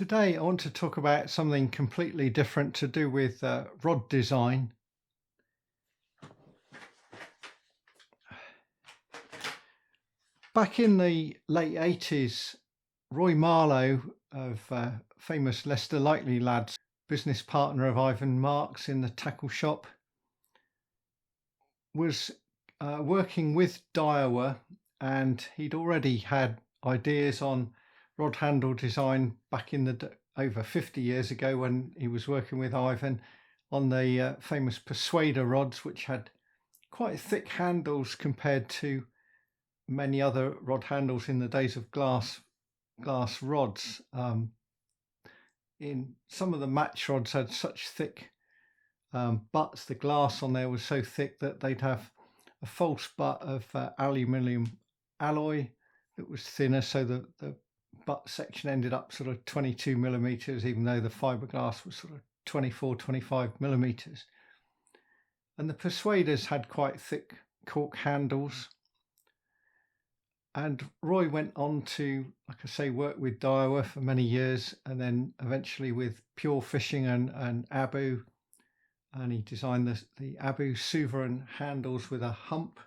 Today I want to talk about something completely different to do with rod design. Back in the late 80s, Roy Marlow of famous Leicester Likely Lads, business partner of Ivan Marks in the tackle shop, was working with Daiwa, and he'd already had ideas on rod handle design back in the over 50 years ago when he was working with Ivan on the famous persuader rods, which had quite thick handles compared to many other rod handles in the days of glass rods. In some of the match rods had such thick butts, the glass on there was so thick that they'd have a false butt of aluminium alloy that was thinner, so the butt section ended up sort of 22 millimeters, even though the fiberglass was sort of 24-25 millimeters. And the persuaders had quite thick cork handles. And Roy went on to, like I say, work with Daiwa for many years, and then eventually with Pure Fishing and Abu. And he designed the Abu Sovereign handles with a hump.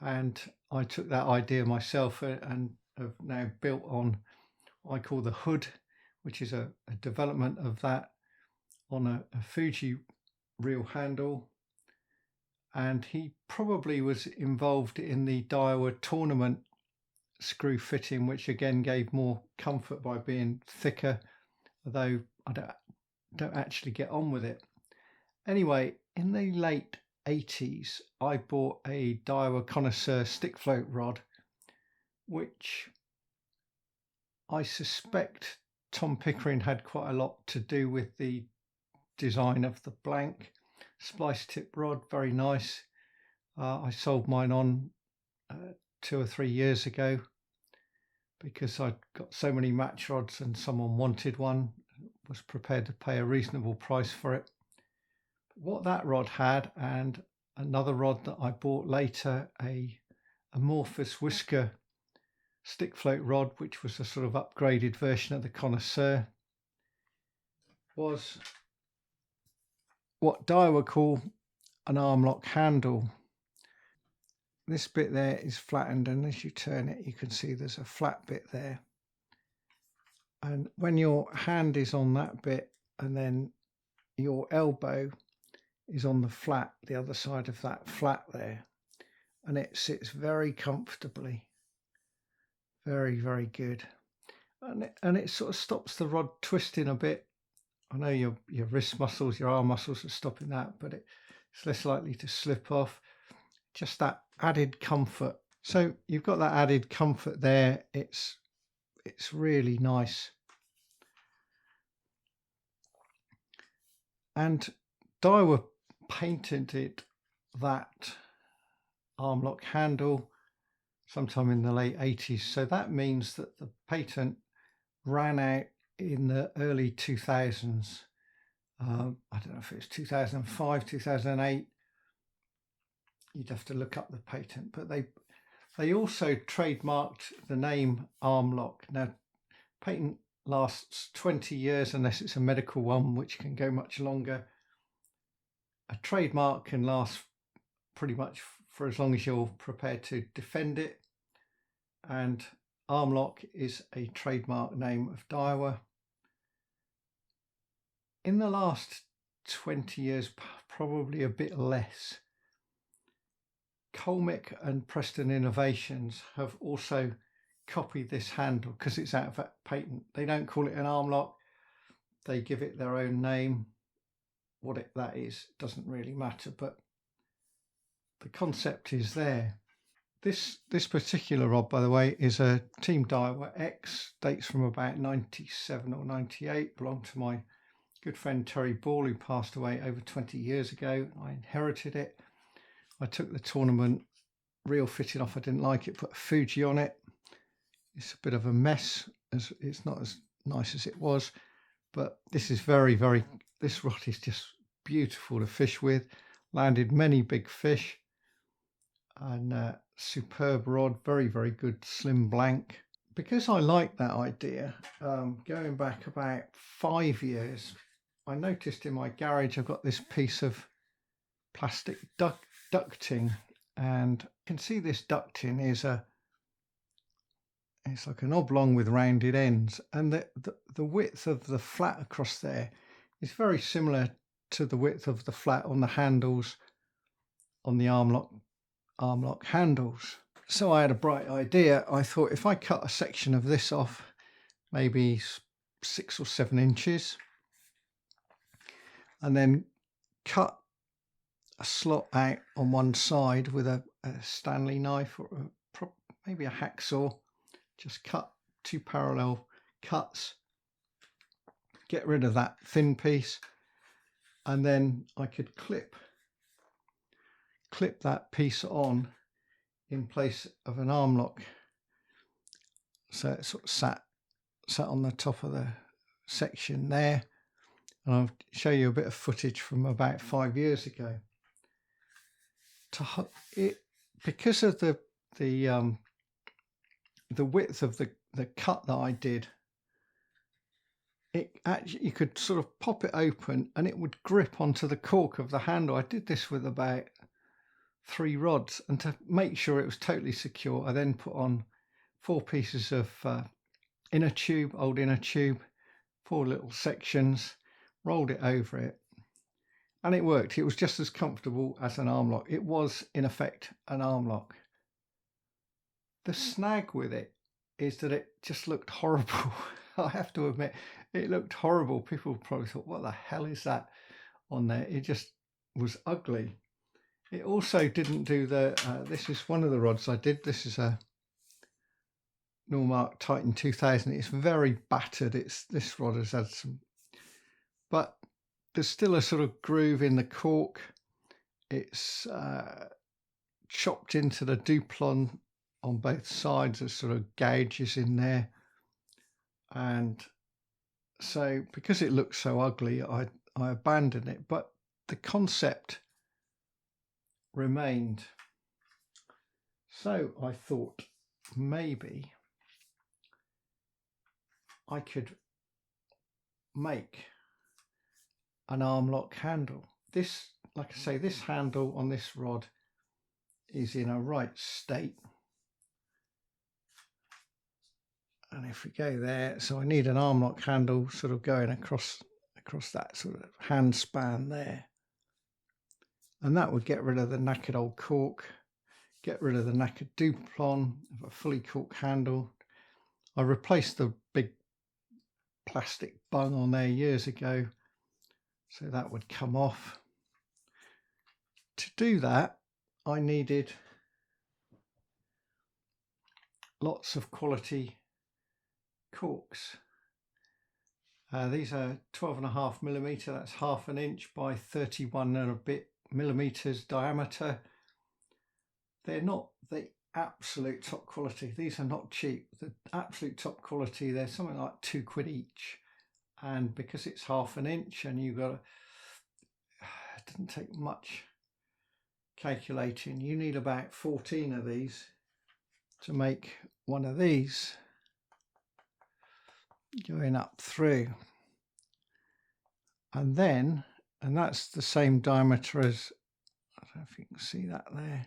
And I took that idea myself and have now built on what I call the hood, which is a development of that on a Fuji reel handle. And he probably was involved in the Daiwa tournament screw fitting, which again gave more comfort by being thicker, although I don't actually get on with it. Anyway, in the late 80s, I bought a Daiwa Connoisseur stick float rod, which I suspect Tom Pickering had quite a lot to do with the design of the blank splice tip rod. Very nice. I sold mine on 2 or 3 years ago because I'd got so many match rods and someone wanted one, was prepared to pay a reasonable price for it. What that rod had, and another rod that I bought later, a amorphous whisker stick float rod, which was a sort of upgraded version of the Connoisseur, was what Daiwa call an armlock handle. This bit there is flattened, and as you turn it you can see there's a flat bit there, and when your hand is on that bit and then your elbow is on the flat, the other side of that flat there, and it sits very comfortably, very good, and it sort of stops the rod twisting a bit. I know your wrist muscles, your arm muscles are stopping that, but it's less likely to slip off. Just that added comfort. So you've got that added comfort there. It's really nice. And Daiwa patented that armlock handle sometime in the late 80s. So that means that the patent ran out in the early 2000s. I don't know if it was 2005, 2008. You'd have to look up the patent, but they also trademarked the name Armlock. Now, patent lasts 20 years unless it's a medical one, which can go much longer. A trademark can last pretty much for as long as you're prepared to defend it, and Armlock is a trademark name of Daiwa. In the last 20 years, probably a bit less, Colmic and Preston Innovations have also copied this handle because it's out of patent. They don't call it an armlock, they give it their own name. What that is doesn't really matter, but the concept is there. This particular rod, by the way, is a Team Daiwa X, dates from about 97 or 98, belonged to my good friend Terry Ball, who passed away over 20 years ago. I inherited it. I took the tournament reel fitting off. I didn't like it, put a Fuji on it. It's a bit of a mess, as it's not as nice as it was, but this is this rod is just beautiful to fish with. Landed many big fish, and superb rod, very good slim blank. because I like that idea, going back about 5 years, I noticed in my garage I've got this piece of plastic ducting, and you can see this ducting is it's like an oblong with rounded ends, and the width of the flat across there is very similar to the width of the flat on the handles on the Armlock handles. So I had a bright idea. I thought if I cut a section of this off, maybe 6 or 7 inches, and then cut a slot out on one side with a Stanley knife or maybe a hacksaw, just cut 2 parallel cuts, get rid of that thin piece, and then I could clip that piece on in place of an arm lock, so it sort of sat on the top of the section there. And I'll show you a bit of footage from about 5 years ago. Because of the width of the cut that I did, it actually, you could sort of pop it open and it would grip onto the cork of the handle. I did this with about 3 rods, and to make sure it was totally secure, I then put on 4 pieces of old inner tube, 4 little sections, rolled it over it, and it worked. It was just as comfortable as an arm lock. It was in effect an arm lock. The snag with it is that it just looked horrible. I have to admit, it looked horrible. People probably thought, what the hell is that on there? It just was ugly. It also didn't do the, this is one of the rods I did. This is a Normark Titan 2000. It's very battered. This rod has had some, but there's still a sort of groove in the cork. It's chopped into the duplon on both sides. There's sort of gouges in there, and so because it looks so ugly, I abandoned it, but the concept remained. So I thought maybe I could make an arm lock handle. This, like I say, this handle on this rod is in a right state, and if we go there, so I need an arm lock handle sort of going across that sort of hand span there, and that would get rid of the knackered old cork, get rid of the knackered duplon of a fully corked handle. I replaced the big plastic bung on there years ago, so that would come off. To do that, I needed lots of quality corks. These are 12.5mm, that's 1/2 inch by 31 and a bit millimeters diameter. They're not the absolute top quality. These are not cheap. The absolute top quality, they're something like £2 each. And because it's 1/2 inch and you've got it doesn't take much calculating. You need about 14 of these to make one of these going up through. And that's the same diameter as, I don't know if you can see that there,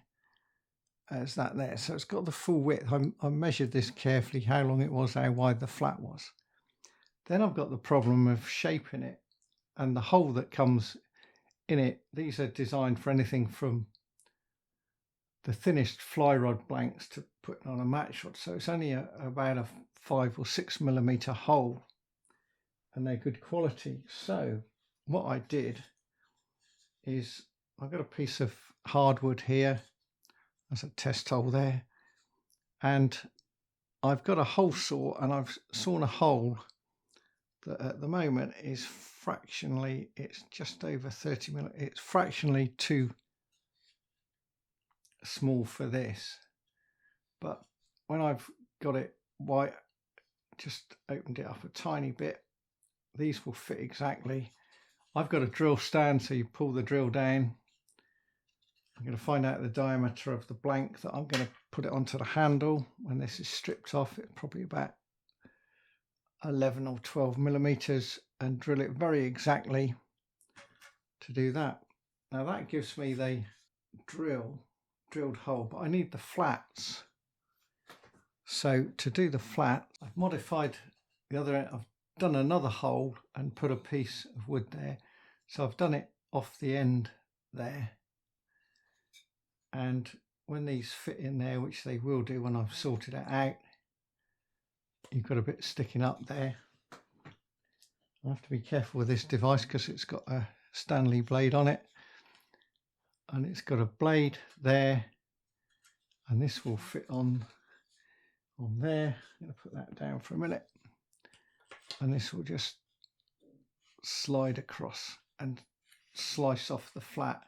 as that there. So it's got the full width. I measured this carefully, how long it was, how wide the flat was. Then I've got the problem of shaping it, and the hole that comes in it. These are designed for anything from the thinnest fly rod blanks to putting on a match rod. So it's only about a 5 or 6mm hole, and they're good quality. So what I did is I've got a piece of hardwood here. There's a test hole there, and I've got a hole saw, and I've sawn a hole that at the moment is fractionally, it's just over 30mm. It's fractionally too small for this, but when I've got it white, just opened it up a tiny bit, these will fit exactly. I've got a drill stand, so you pull the drill down I'm going to find out the diameter of the blank that I'm going to put it onto the handle. When this is stripped off, it's probably about 11 or 12 millimeters, and drill it very exactly to do that. Now that gives me the drilled hole, but I need the flats. So to do the flat, I've modified the other end. I've done another hole and put a piece of wood there. So I've done it off the end there. And when these fit in there, which they will do when I've sorted it out, you've got a bit sticking up there. I have to be careful with this device because it's got a Stanley blade on it. And it's got a blade there. And this will fit on there. I'm going to put that down for a minute. And this will just slide across and slice off the flat,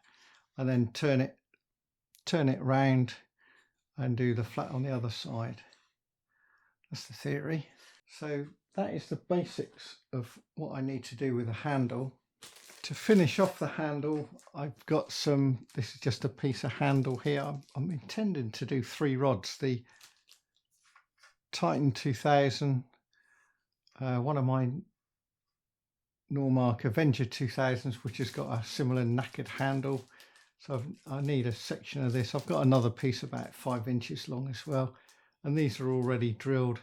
and then turn it round and do the flat on the other side. That's the theory. So that is the basics of what I need to do with a handle. To finish off the handle, I've got this is just a piece of handle here. I'm intending to do 3 rods. The Titan 2000, one of my Normark Avenger 2000s, which has got a similar knackered handle. So I need a section of this. I've got another piece about 5 inches long as well. And these are already drilled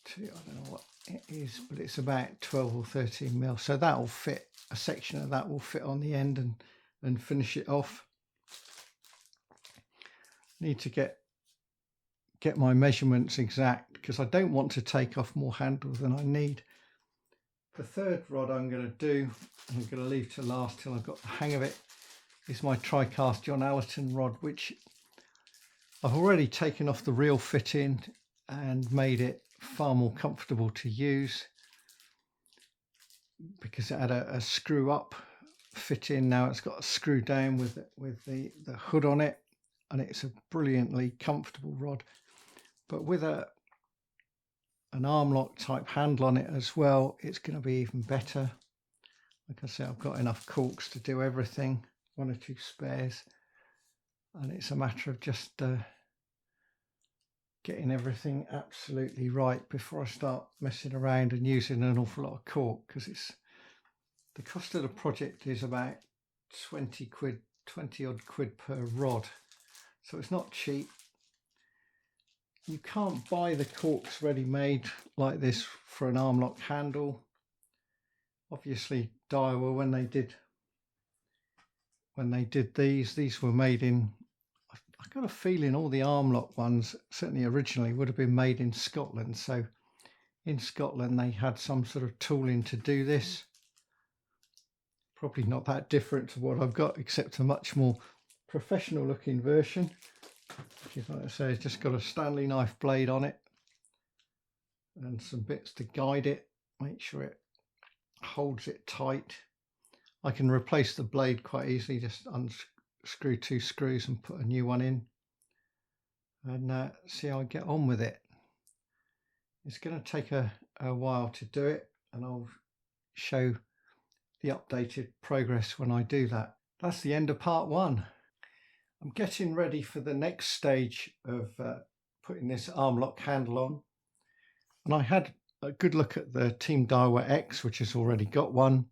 to, I don't know what it is, but it's about 12 or 13 mil. So that will fit, a section of that will fit on the end and finish it off. Need to get my measurements exact because I don't want to take off more handle than I need. The third rod I'm going to do, I'm going to leave to last till I've got the hang of it, is my tri-cast John Allerton rod, which I've already taken off the real fitting and made it far more comfortable to use because it had a screw up fitting. Now it's got a screw down with the hood on it, and it's a brilliantly comfortable rod. But with an arm lock type handle on it as well, it's going to be even better. Like I said, I've got enough corks to do everything, 1 or 2 spares, and it's a matter of just getting everything absolutely right before I start messing around and using an awful lot of cork, because the cost of the project is about 20 odd quid per rod, so it's not cheap. You can't buy the corks ready-made like this for an arm lock handle. Obviously Daiwa, when they did these were made in, I've got a feeling all the arm lock ones, certainly originally, would have been made in Scotland. So in Scotland they had some sort of tooling to do this. Probably not that different to what I've got, except a much more professional looking version. Which is, like I say, it's just got a Stanley knife blade on it and some bits to guide it, make sure it holds it tight. I can replace the blade quite easily, just unscrew 2 screws and put a new one in, and see how I get on with it. It's going to take a while to do it, and I'll show the updated progress when I do that. That's the end of part 1. I'm getting ready for the next stage of putting this arm lock handle on, and I had a good look at the Team Daiwa X, which has already got one,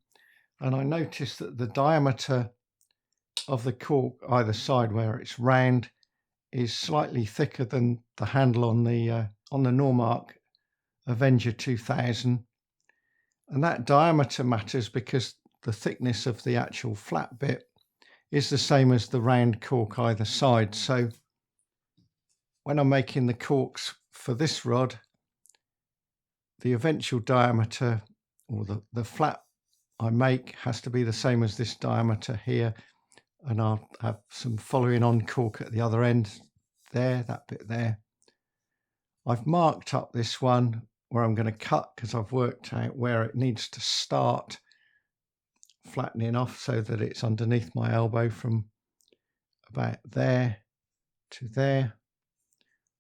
and I noticed that the diameter of the cork either side where it's round is slightly thicker than the handle on the Normark Avenger 2000, and that diameter matters because the thickness of the actual flat bit is the same as the round cork either side. So when I'm making the corks for this rod, the eventual diameter, or the flat I make, has to be the same as this diameter here, and I'll have some following on cork at the other end there, that bit there. I've marked up this one where I'm going to cut because I've worked out where it needs to start flattening off so that it's underneath my elbow from about there to there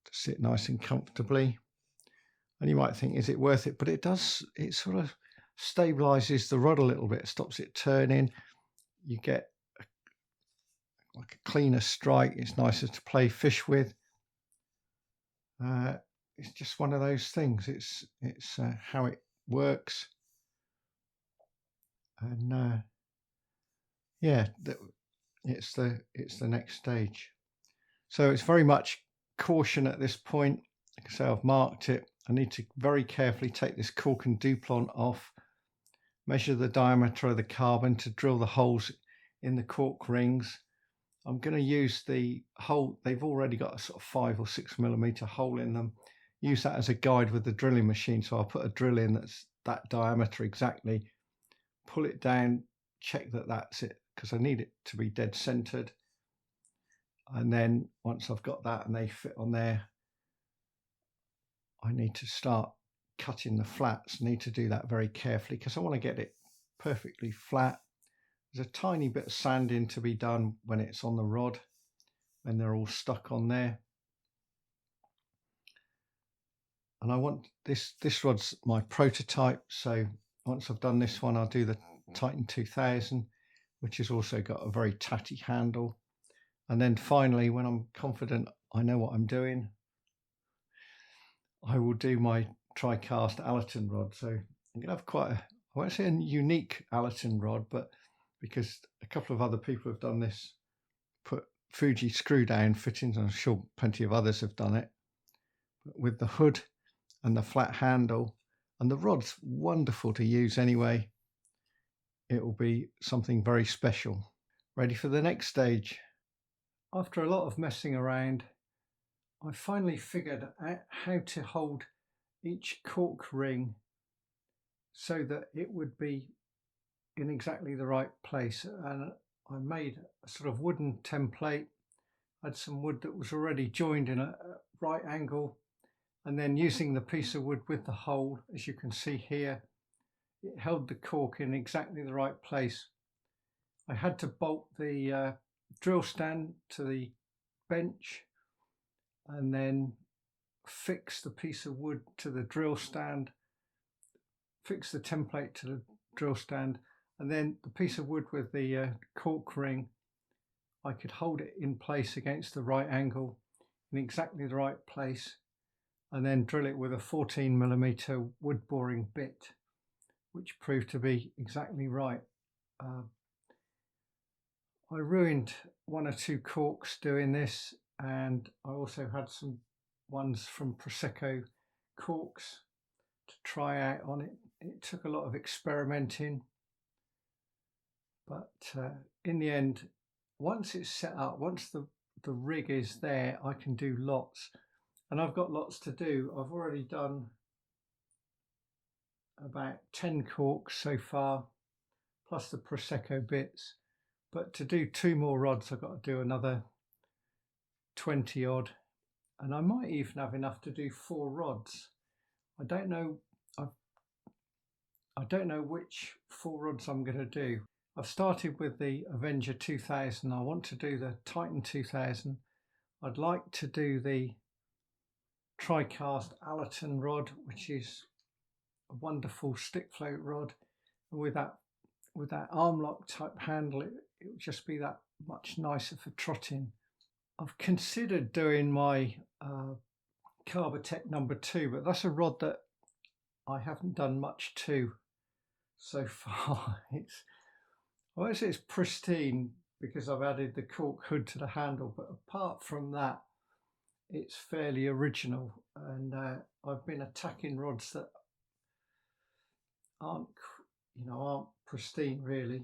to sit nice and comfortably. And you might think, is it worth it? But it does, it sort of stabilizes the rod a little bit, stops it turning. You get a like a cleaner strike. It's nicer to play fish with. It's just one of those things. It's how it works, and yeah, it's the next stage. So it's very much caution at this point. Like I say, I've marked it. I need to very carefully take this cork and duplon off, measure the diameter of the carbon to drill the holes in the cork rings. I'm going to use the hole. They've already got a sort of 5 or 6 millimeter hole in them. Use that as a guide with the drilling machine. So I'll put a drill in that's that diameter exactly, pull it down, check that that's it, because I need it to be dead centered. And then once I've got that and they fit on there, I need to start cutting the flats. I need to do that very carefully because I want to get it perfectly flat. There's a tiny bit of sanding to be done when it's on the rod, when they're all stuck on there. And I want this rod's my prototype, so once I've done this one, I'll do the Titan 2000, which has also got a very tatty handle. And then finally, when I'm confident I know what I'm doing, I will do my tri-cast Allerton rod. So I'm going to have quite a, I won't say a unique Allerton rod, but because a couple of other people have done this, put Fuji screw down fittings, and I'm sure plenty of others have done it, but with the hood and the flat handle, and the rod's wonderful to use anyway. It will be something very special. Ready for the next stage. After a lot of messing around, I finally figured out how to hold each cork ring so that it would be in exactly the right place. And I made a sort of wooden template. I had some wood that was already joined in a right angle, and then using the piece of wood with the hole, as you can see here, it held the cork in exactly the right place. I had to bolt the drill stand to the bench and then fix the piece of wood to the drill stand, fix the template to the drill stand, and then the piece of wood with the cork ring, I could hold it in place against the right angle in exactly the right place, and then drill it with a 14mm wood boring bit, which proved to be exactly right. I ruined 1 or 2 corks doing this, and I also had some ones from Prosecco corks to try out on it. It took a lot of experimenting, but in the end, once it's set up, once the rig is there, I can do lots, and I've got lots to do. I've already done about 10 corks so far, plus the Prosecco bits, but to do 2 more rods I've got to do another 20 odd, and I might even have enough to do 4 rods. I don't know. I don't know which 4 rods I'm going to do. I've started with the Avenger 2000. I want to do the Titan 2000. I'd like to do the tri-cast Allerton rod, which is a wonderful stick float rod, and with that Armlock type handle, it would just be that much nicer for trotting. I've considered doing my Carbotech number 2, but that's a rod that I haven't done much to so far. I won't say it's pristine because I've added the cork hood to the handle, but apart from that, it's fairly original. And I've been attacking rods that aren't pristine really.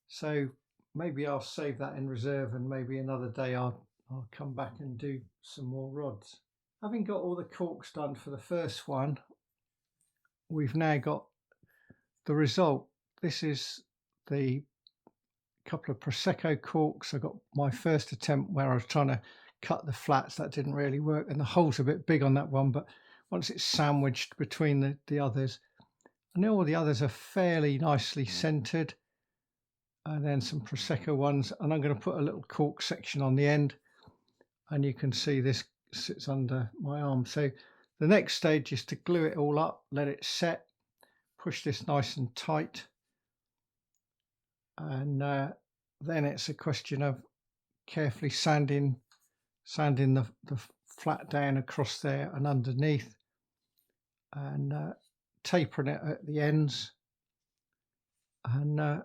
So maybe I'll save that in reserve, and maybe another day I'll come back and do some more rods. Having got all the corks done for the first one, we've now got the result. This is the couple of Prosecco corks. I got my first attempt where I was trying to cut the flats. That didn't really work, and the hole's a bit big on that one, but once it's sandwiched between the others, and all the others are fairly nicely centered. And then some Prosecco ones, and I'm going to put a little cork section on the end, and you can see this sits under my arm. So the next stage is to glue it all up, let it set, push this nice and tight, and then it's a question of carefully sanding the flat down across there and underneath, and tapering it at the ends. And I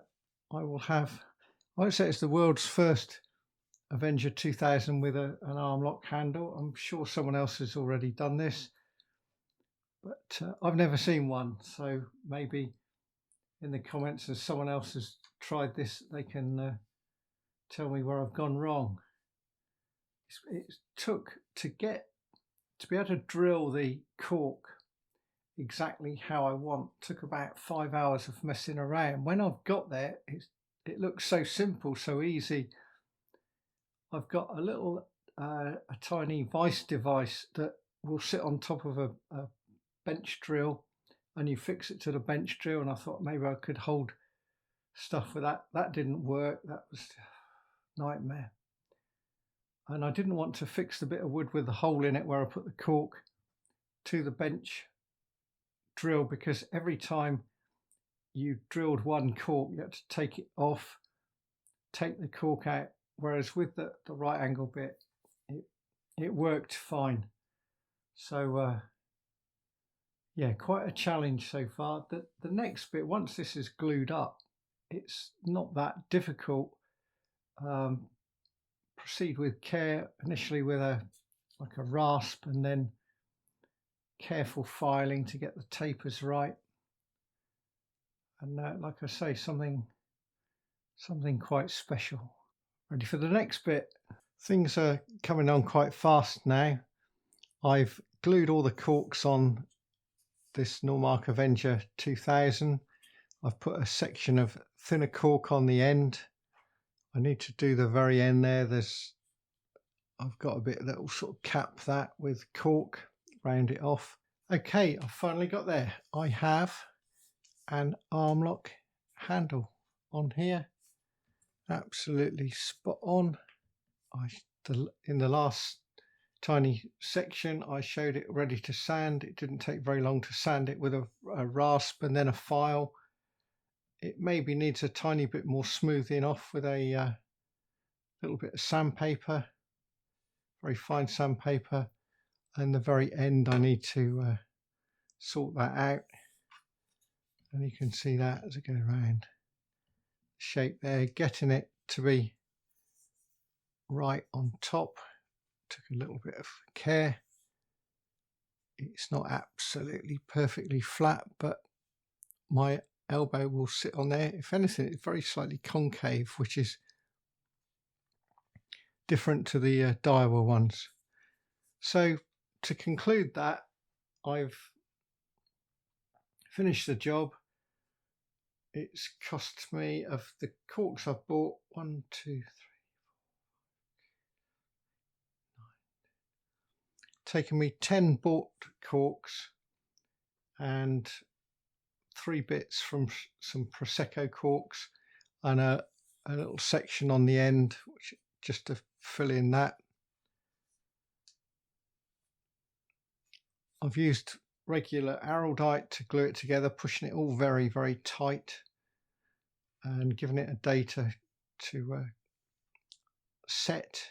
won't say it's the world's first Avenger 2000 with an Armlock handle. I'm sure someone else has already done this, but I've never seen one. So maybe in the comments, as someone else has tried this, they can tell me where I've gone wrong. It took to be able to drill the cork exactly how I want. Took about 5 hours of messing around. When I've got there, it looks so simple, so easy. I've got a little a tiny vice device that will sit on top of a bench drill, and you fix it to the bench drill, and I thought maybe I could hold stuff with that. That didn't work. That was a nightmare. And I didn't want to fix the bit of wood with the hole in it where I put the cork to the bench drill, because every time you drilled one cork you had to take it off, take the cork out, whereas with the right angle bit it worked fine. So yeah, quite a challenge so far. The next bit, once this is glued up, it's not that difficult. Proceed with care initially with a rasp, and then careful filing to get the tapers right. And like I say, something quite special. Ready for the next bit. Things are coming on quite fast now. I've glued all the corks on this Normark Avenger 2000. I've put a section of thinner cork on the end. I need to do the very end there. I've got a bit that will sort of cap that with cork, round it off. Okay, I've finally got there. I have an Armlock handle on here. Absolutely spot on. In the last tiny section I showed it ready to sand. It didn't take very long to sand it with a rasp and then a file. It maybe needs a tiny bit more smoothing off with a little bit of sandpaper, very fine sandpaper, and the very end I need to sort that out. And you can see that as I go around the shape there, getting it to be right on top took a little bit of care. It's not absolutely perfectly flat, but my elbow will sit on there. If anything, it's very slightly concave, which is different to the Daiwa ones. So to conclude that, I've finished the job. It's cost me, of the corks I've bought, 1, 2, 3, 4, 5, 9, taken me 10 bought corks and 3 bits from some Prosecco corks, and a little section on the end, which just to fill in that. I've used regular Araldite to glue it together, pushing it all very, very tight and giving it a day to set,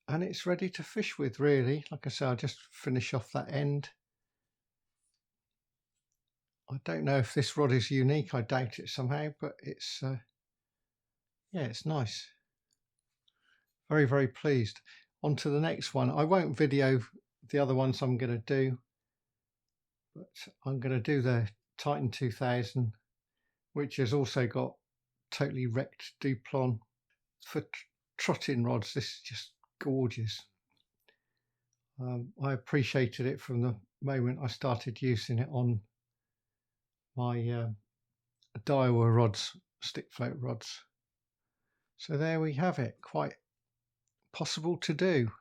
and it's ready to fish with, really. Like I say, I'll just finish off that end. I don't know if this rod is unique, I doubt it somehow, but it's yeah, it's nice. Very, very pleased. On to the next one. I won't video the other ones I'm going to do, but I'm going to do the Titan 2000, which has also got totally wrecked Duplon. For trotting rods, this is just gorgeous. I appreciated it from the moment I started using it on my Daiwa rods, stick float rods. So there we have it, quite possible to do.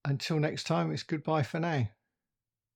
Until next time, it's goodbye for now.